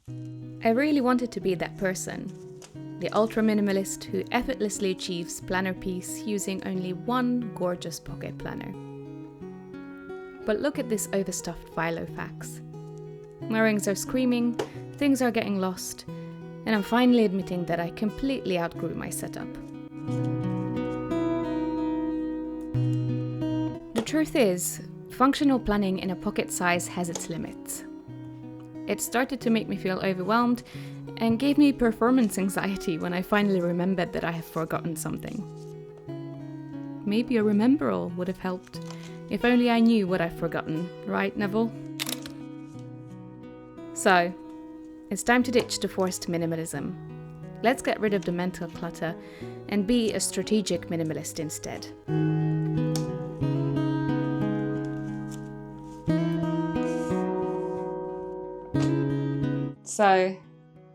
I really wanted to be that person, the ultra minimalist who effortlessly achieves planner peace using only one gorgeous pocket planner. But look at this overstuffed Filofax. My rings are screaming, things are getting lost, and I'm finally admitting that I completely outgrew my setup. The truth is, functional planning in a pocket size has its limits. It started to make me feel overwhelmed and gave me performance anxiety when I finally remembered that I have forgotten something. Maybe a Remembrall would have helped, if only I knew what I've forgotten, right, Neville? So, it's time to ditch the forced minimalism. Let's get rid of the mental clutter and be a strategic minimalist instead. So,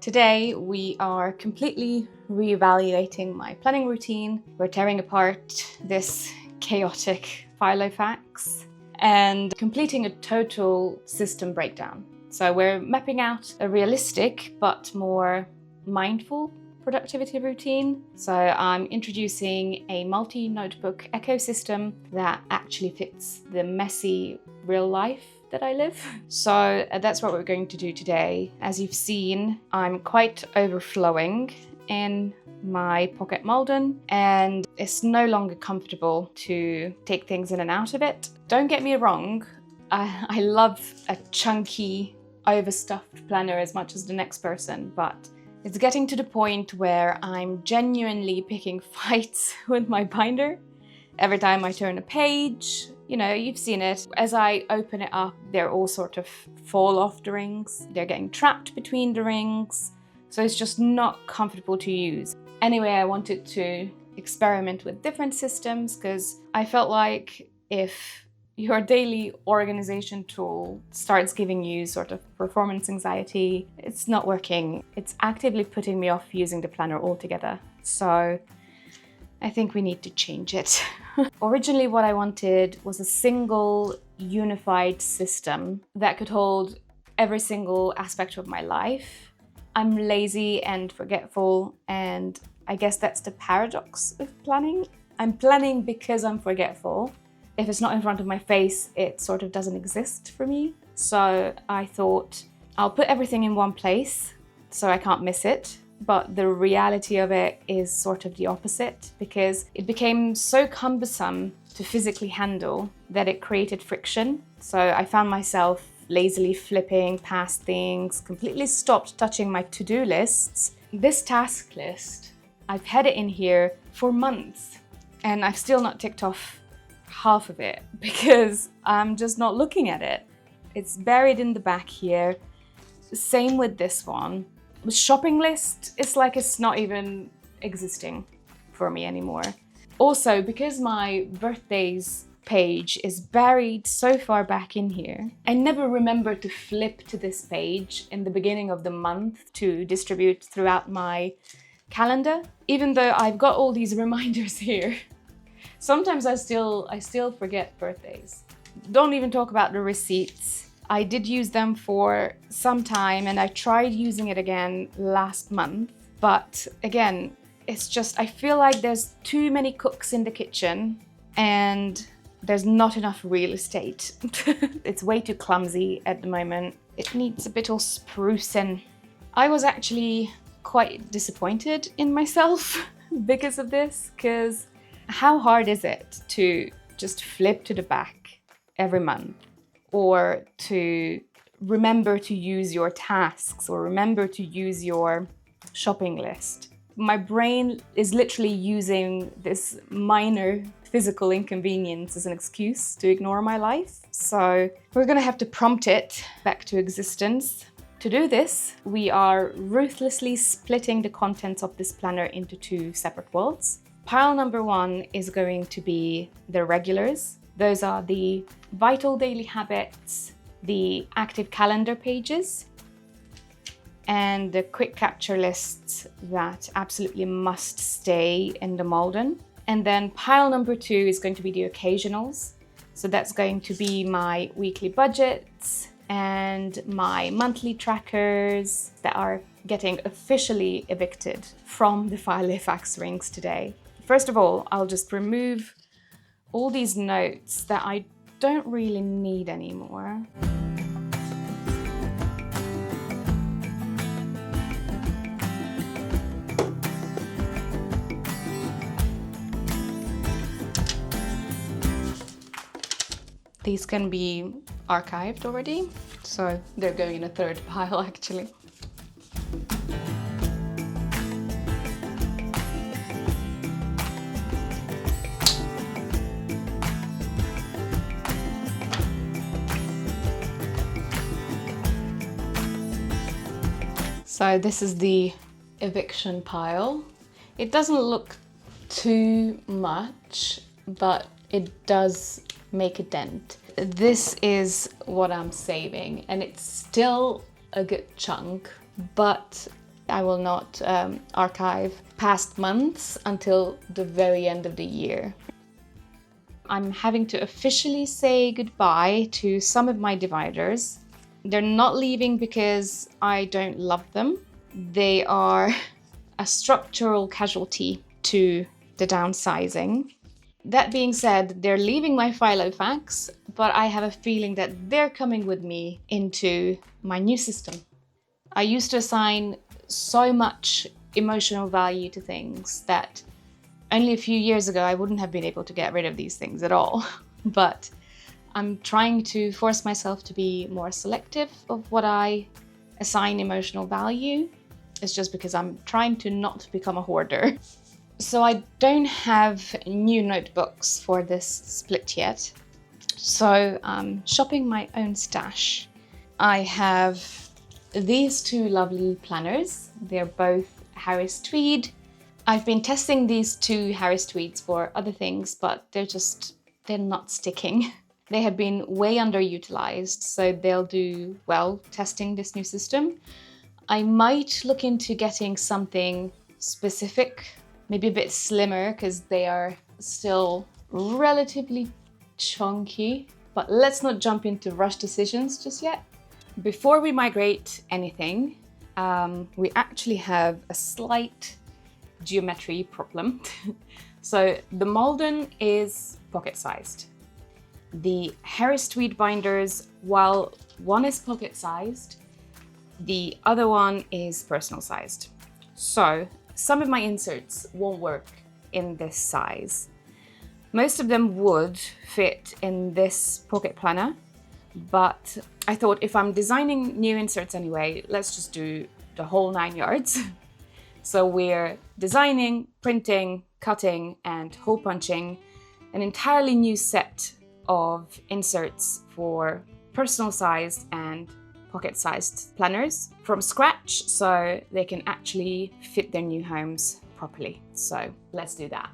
today we are completely reevaluating my planning routine. We're tearing apart this chaotic Filofax and completing a total system breakdown. So we're mapping out a realistic but more mindful productivity routine. So I'm introducing a multi-notebook ecosystem that actually fits the messy real life that I live. So that's what we're going to do today. As you've seen, I'm quite overflowing in my pocket Malden and it's no longer comfortable to take things in and out of it. Don't get me wrong, I love a chunky, overstuffed planner as much as the next person, but it's getting to the point where I'm genuinely picking fights with my binder. Every time I turn a page, you know, you've seen it. As I open it up, they're all sort of fall off the rings. They're getting trapped between the rings. So it's just not comfortable to use. Anyway, I wanted to experiment with different systems because I felt like if your daily organization tool starts giving you sort of performance anxiety, it's not working. It's actively putting me off using the planner altogether. So I think we need to change it. Originally, what I wanted was a single unified system that could hold every single aspect of my life. I'm lazy and forgetful, and I guess that's the paradox of planning. I'm planning because I'm forgetful. If it's not in front of my face, it sort of doesn't exist for me. So I thought I'll put everything in one place so I can't miss it. But the reality of it is sort of the opposite because it became so cumbersome to physically handle that it created friction. So I found myself lazily flipping past things, completely stopped touching my to-do lists. This task list, I've had it in here for months and I've still not ticked off half of it because I'm just not looking at it. It's buried in the back here. Same with this one. The shopping list, it's like it's not even existing for me anymore. Also, because my birthdays page is buried so far back in here, I never remember to flip to this page in the beginning of the month to distribute throughout my calendar, even though I've got all these reminders here. Sometimes I still forget birthdays. Don't even talk about the receipts. I did use them for some time and I tried using it again last month. But again, it's just, I feel like there's too many cooks in the kitchen and there's not enough real estate. It's way too clumsy at the moment. It needs a bit of sprucing. I was actually quite disappointed in myself because of this, because how hard is it to just flip to the back every month? Or to remember to use your tasks or remember to use your shopping list. My brain is literally using this minor physical inconvenience as an excuse to ignore my life. So we're gonna have to prompt it back to existence. To do this, we are ruthlessly splitting the contents of this planner into two separate worlds. Pile number one is going to be the regulars. Those are the vital daily habits, the active calendar pages, and the quick capture lists that absolutely must stay in the Malden. And then pile number two is going to be the occasionals. So that's going to be my weekly budgets and my monthly trackers that are getting officially evicted from the Filofax rings today. First of all, I'll just remove all these notes that I don't really need anymore. These can be archived already, so they're going in a third pile actually. So this is the eviction pile. It doesn't look too much, but it does make a dent. This is what I'm saving, and it's still a good chunk, but I will not archive past months until the very end of the year. I'm having to officially say goodbye to some of my dividers. They're not leaving because I don't love them. They are a structural casualty to the downsizing. That being said, they're leaving my Filofax, but I have a feeling that they're coming with me into my new system. I used to assign so much emotional value to things that only a few years ago I wouldn't have been able to get rid of these things at all. But I'm trying to force myself to be more selective of what I assign emotional value. It's just because I'm trying to not become a hoarder. So I don't have new notebooks for this split yet. So I'm shopping my own stash. I have these two lovely planners. They're both Harris Tweed. I've been testing these two Harris Tweeds for other things, but they're not sticking. They have been way underutilized, so they'll do well testing this new system. I might look into getting something specific, maybe a bit slimmer, because they are still relatively chunky. But let's not jump into rush decisions just yet. Before we migrate anything, we actually have a slight geometry problem. So the Malden is pocket-sized. The Harris Tweed binders, while one is pocket-sized, the other one is personal-sized. So some of my inserts won't work in this size. Most of them would fit in this pocket planner, but I thought if I'm designing new inserts anyway, let's just do the whole 9 yards. So we're designing, printing, cutting, and hole punching an entirely new set of inserts for personal-sized and pocket-sized planners from scratch, so they can actually fit their new homes properly. So let's do that.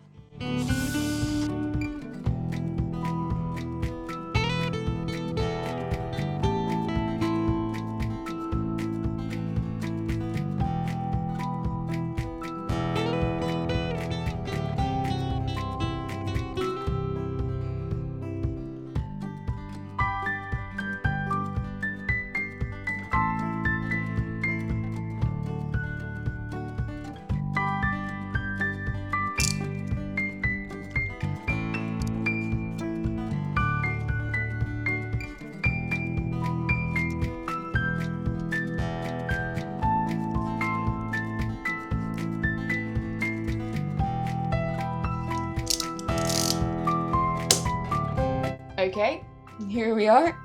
Okay, here we are.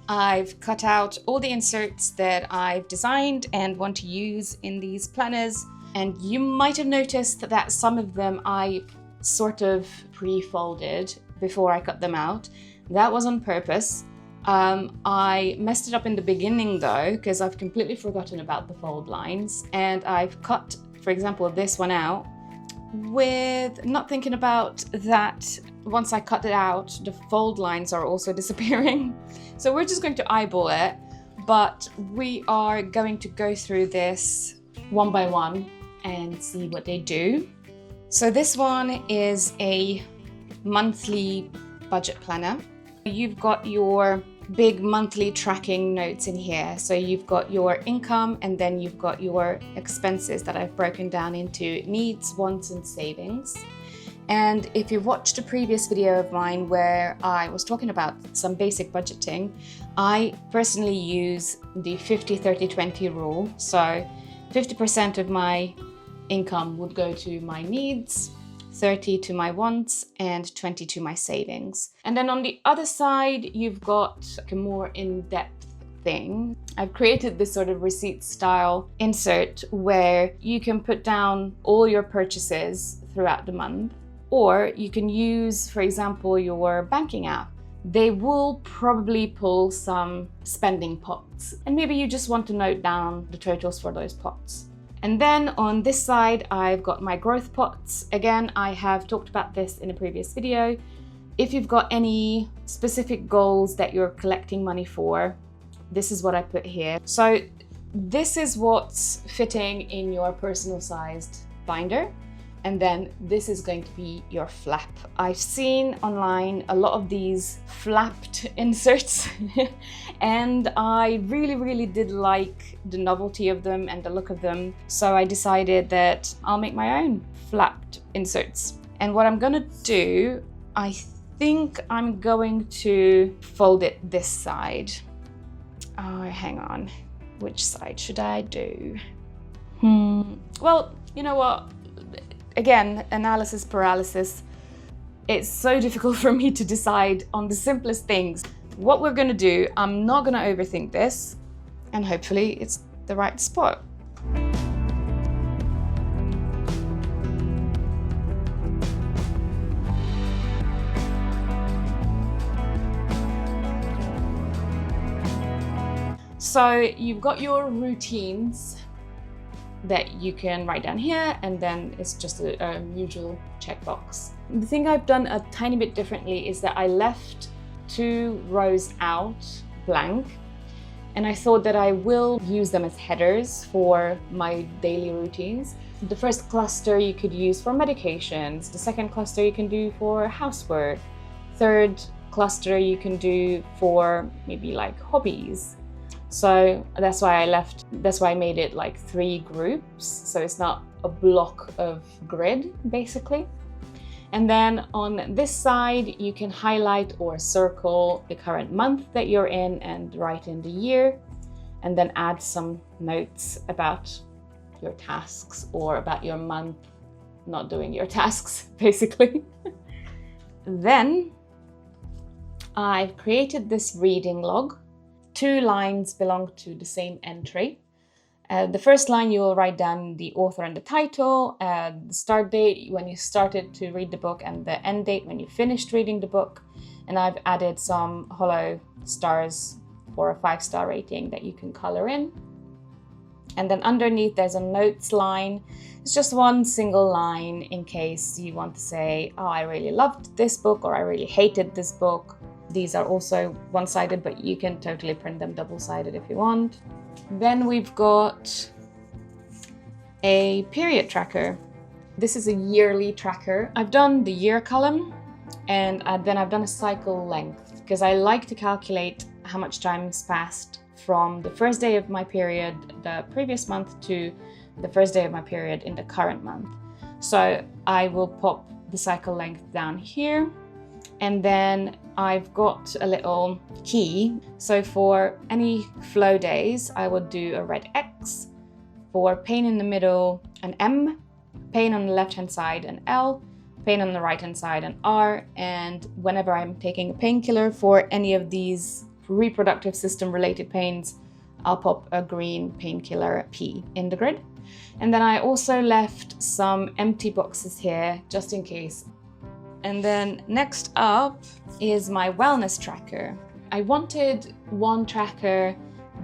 I've cut out all the inserts that I've designed and want to use in these planners. And you might have noticed that some of them I sort of pre-folded before I cut them out. That was on purpose. I messed it up in the beginning though, because I've completely forgotten about the fold lines. And I've cut, for example, this one out with not thinking about that once I cut it out, the fold lines are also disappearing. So we're just going to eyeball it, but we are going to go through this one by one and see what they do. So this one is a monthly budget planner. You've got your big monthly tracking notes in here. So you've got your income and then you've got your expenses that I've broken down into needs, wants, and savings. And if you watched a previous video of mine where I was talking about some basic budgeting, I personally use the 50-30-20 rule. So 50% of my income would go to my needs, 30 to my wants, and 20 to my savings. And then on the other side, you've got a more in-depth thing. I've created this sort of receipt style insert where you can put down all your purchases throughout the month. Or you can use, for example, your banking app. They will probably pull some spending pots, and maybe you just want to note down the totals for those pots. And then on this side, I've got my growth pots. Again, I have talked about this in a previous video. If you've got any specific goals that you're collecting money for, this is what I put here. So this is what's fitting in your personal sized binder. And then this is going to be your flap. I've seen online a lot of these flapped inserts and I really did like the novelty of them and the look of them. So I decided that I'll make my own flapped inserts. And what I'm gonna do, I think I'm going to fold it this side. Oh, hang on. Which side should I do? Well, you know what? Again, analysis paralysis. It's so difficult for me to decide on the simplest things. What we're gonna do, I'm not gonna overthink this, and hopefully it's the right spot. So you've got your routines that you can write down here, and then it's just a usual checkbox. The thing I've done a tiny bit differently is that I left 2 rows out blank, and I thought that I will use them as headers for my daily routines. The first cluster you could use for medications, the second cluster you can do for housework, third cluster you can do for maybe like hobbies. So that's why I made it like 3 groups. So it's not a block of grid, basically. And then on this side, you can highlight or circle the current month that you're in and write in the year, and then add some notes about your tasks or about your month not doing your tasks, basically. Then I've created this reading log. 2 lines belong to the same entry. The first line you will write down the author and the title, the start date when you started to read the book, and the end date when you finished reading the book. And I've added some hollow stars for a 5-star rating that you can color in. And then underneath there's a notes line. It's just 1 single line in case you want to say, oh, I really loved this book, or I really hated this book. These are also one-sided, but you can totally print them double-sided if you want. Then we've got a period tracker. This is a yearly tracker. I've done the year column, and then I've done a cycle length, because I like to calculate how much time has passed from the first day of my period the previous month to the first day of my period in the current month. So I will pop the cycle length down here. And then I've got a little key. So for any flow days, I would do a red X. For pain in the middle, an M. Pain on the left-hand side, an L. Pain on the right-hand side, an R. And whenever I'm taking a painkiller for any of these reproductive system related pains, I'll pop a green painkiller P in the grid. And then I also left some empty boxes here just in case. And then next up is my wellness tracker. I wanted one tracker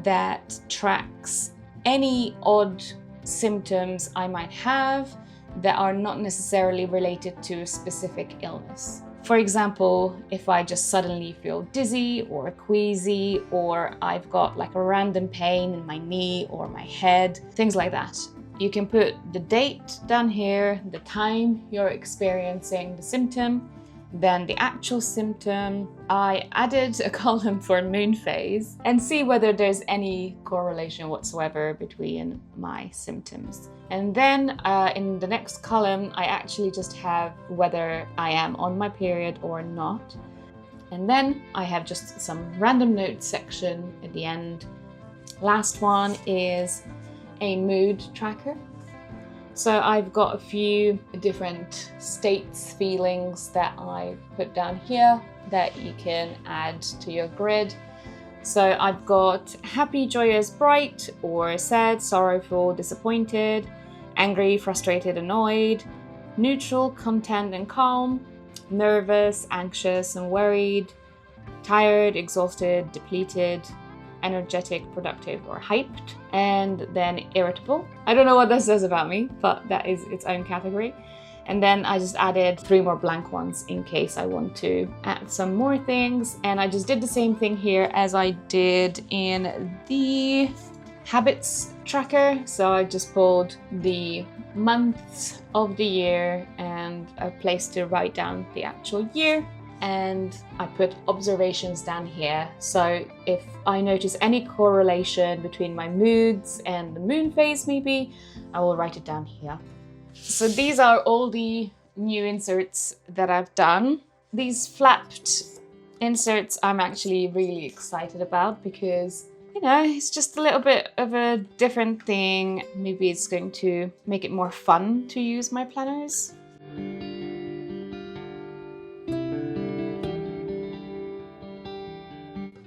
that tracks any odd symptoms I might have that are not necessarily related to a specific illness. For example, if I just suddenly feel dizzy or queasy, or I've got like a random pain in my knee or my head, things like that. You can put the date down here, the time you're experiencing the symptom, then the actual symptom. I added a column for moon phase and see whether there's any correlation whatsoever between my symptoms. And then in the next column, I actually just have whether I am on my period or not. And then I have just some random notes section at the end. Last one is a mood tracker. So I've got a few different states, feelings that I've put down here that you can add to your grid. So I've got happy, joyous, bright, or sad, sorrowful, disappointed, angry, frustrated, annoyed, neutral, content and calm, nervous, anxious and worried, tired, exhausted, depleted, energetic, productive, or hyped, and then irritable. I don't know what that says about me, but that is its own category. And then I just added 3 more blank ones in case I want to add some more things. And I just did the same thing here as I did in the habits tracker. So I just pulled the months of the year and a place to write down the actual year. And I put observations down here. So if I notice any correlation between my moods and the moon phase maybe, I will write it down here. So these are all the new inserts that I've done. These flapped inserts I'm actually really excited about because, you know, it's just a little bit of a different thing. Maybe it's going to make it more fun to use my planners.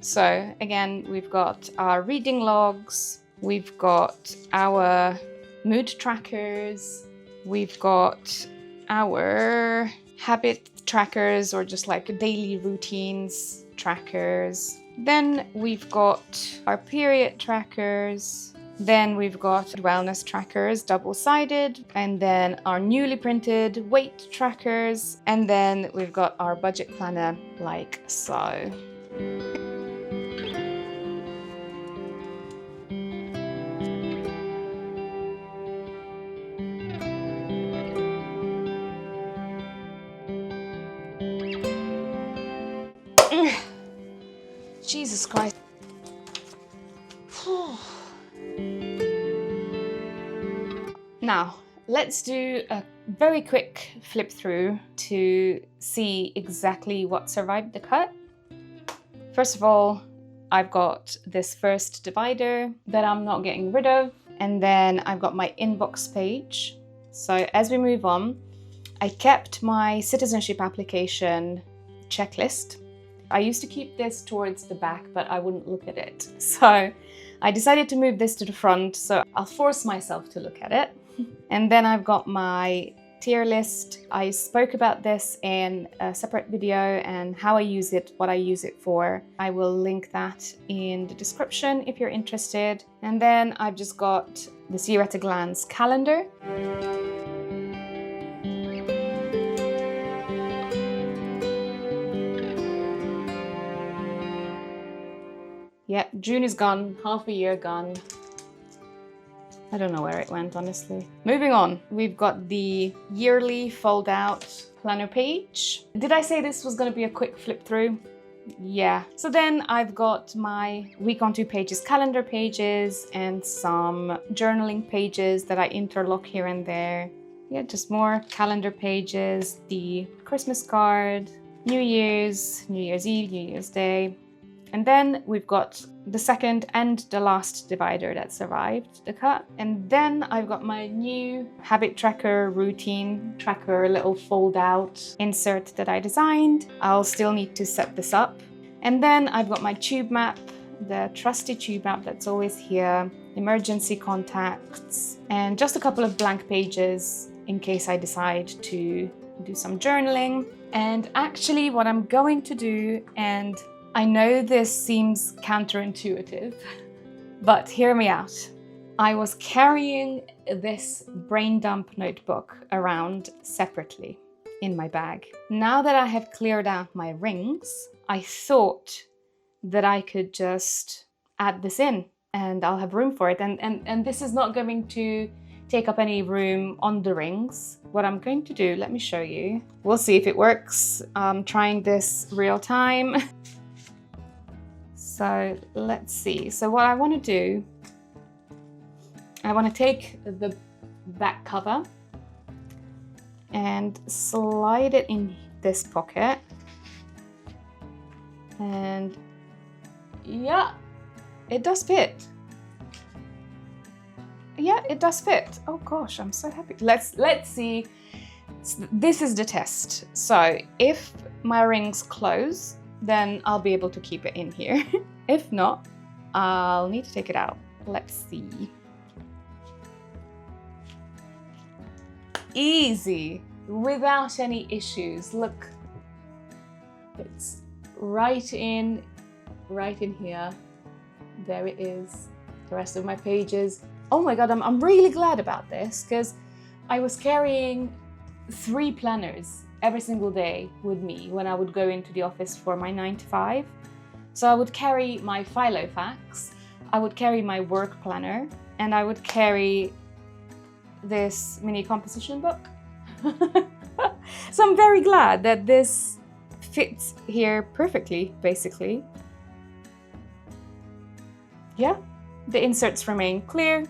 So again, we've got our reading logs, we've got our mood trackers, we've got our habit trackers or just like daily routines trackers. Then we've got our period trackers. Then we've got wellness trackers, double-sided, and then our newly printed weight trackers. And then we've got our budget planner like so. Jesus Christ. Now, let's do a very quick flip through to see exactly what survived the cut. First of all, I've got this first divider that I'm not getting rid of, and then I've got my inbox page. So as we move on, I kept my citizenship application checklist. I used to keep this towards the back, but I wouldn't look at it. So I decided to move this to the front, so I'll force myself to look at it. And then I've got my tier list. I spoke about this in a separate video and how I use it, what I use it for. I will link that in the description if you're interested. And then I've just got this year at a glance calendar. Yeah, June is gone, half a year gone. I don't know where it went, honestly. Moving on, we've got the yearly fold-out planner page. Did I say this was going to be a quick flip through? Yeah. So then I've got my week on 2 pages calendar pages and some journaling pages that I interlock here and there. Yeah, just more calendar pages, the Christmas card, New Year's Eve, New Year's Day. And then we've got the second and the last divider that survived the cut. And then I've got my new habit tracker, routine tracker, little fold out insert that I designed. I'll still need to set this up. And then I've got my tube map, the trusty tube map that's always here, emergency contacts, and just a couple of blank pages in case I decide to do some journaling. And actually what I'm going to do, and I know this seems counterintuitive, but hear me out. I was carrying this brain dump notebook around separately in my bag. Now that I have cleared out my rings, I thought that I could just add this in and I'll have room for it. And this is not going to take up any room on the rings. What I'm going to do, let me show you. We'll see if it works. I'm trying this real time. So let's see. So what I want to do, I want to take the back cover and slide it in this pocket. And yeah, it does fit. Yeah, it does fit. Oh gosh, I'm so happy. Let's see. This is the test. So if my rings close, then I'll be able to keep it in here. If not, I'll need to take it out. Let's see. Easy, without any issues. Look, it's right in here. There it is. The rest of my pages. Oh my God, I'm really glad about this, because I was carrying 3 planners every single day with me when I would go into the office for my 9 to 5. So I would carry my Filofax, I would carry my work planner, and I would carry this mini composition book. So I'm very glad that this fits here perfectly, basically. Yeah, the inserts remain clear.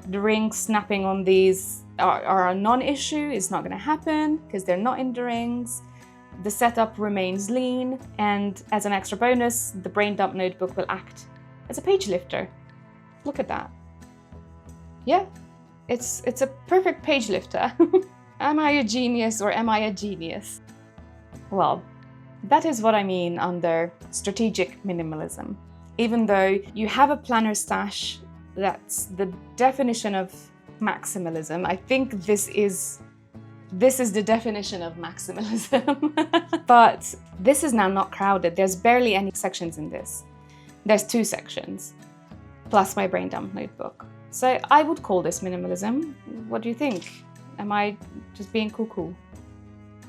The rings snapping on these are a non-issue. It's not going to happen because they're not in the rings. The setup remains lean, and as an extra bonus, the brain dump notebook will act as a page lifter. Look at that. Yeah, it's a perfect page lifter. Am I a genius or am I a genius? Well, that is what I mean under strategic minimalism. Even though you have a planner stash, that's the definition of maximalism. I think this is the definition of maximalism. But this is now not crowded. There's barely any sections in this. There's 2 sections, plus my brain dump notebook. So I would call this minimalism. What do you think? Am I just being cuckoo?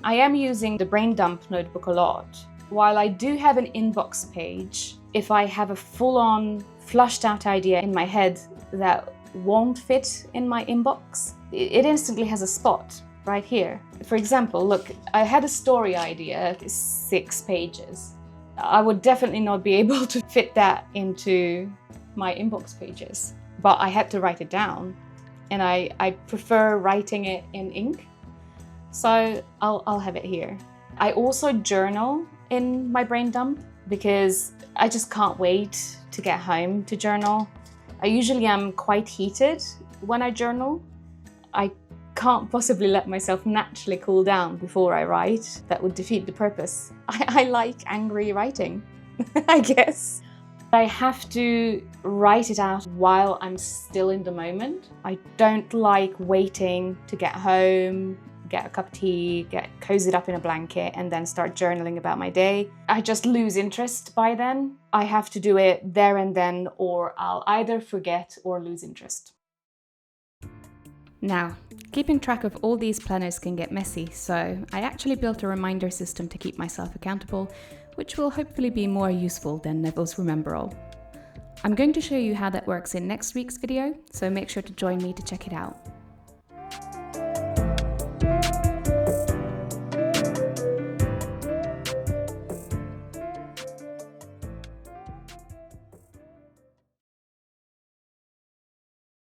I am using the brain dump notebook a lot. While I do have an inbox page, if I have a full-on flushed out idea in my head that won't fit in my inbox, it instantly has a spot right here. For example, look, I had a story idea, 6 pages. I would definitely not be able to fit that into my inbox pages, but I had to write it down, and I prefer writing it in ink, so I'll have it here. I also journal in my brain dump because I just can't wait to get home to journal. I usually am quite heated when I journal. I can't possibly let myself naturally cool down before I write. That would defeat the purpose. I like angry writing, I guess. I have to write it out while I'm still in the moment. I don't like waiting to get home, get a cup of tea, get cozied up in a blanket, and then start journaling about my day. I just lose interest by then. I have to do it there and then, or I'll either forget or lose interest. Now, keeping track of all these planners can get messy, so I actually built a reminder system to keep myself accountable, which will hopefully be more useful than Neville's Remembrall. I'm going to show you how that works in next week's video, so make sure to join me to check it out.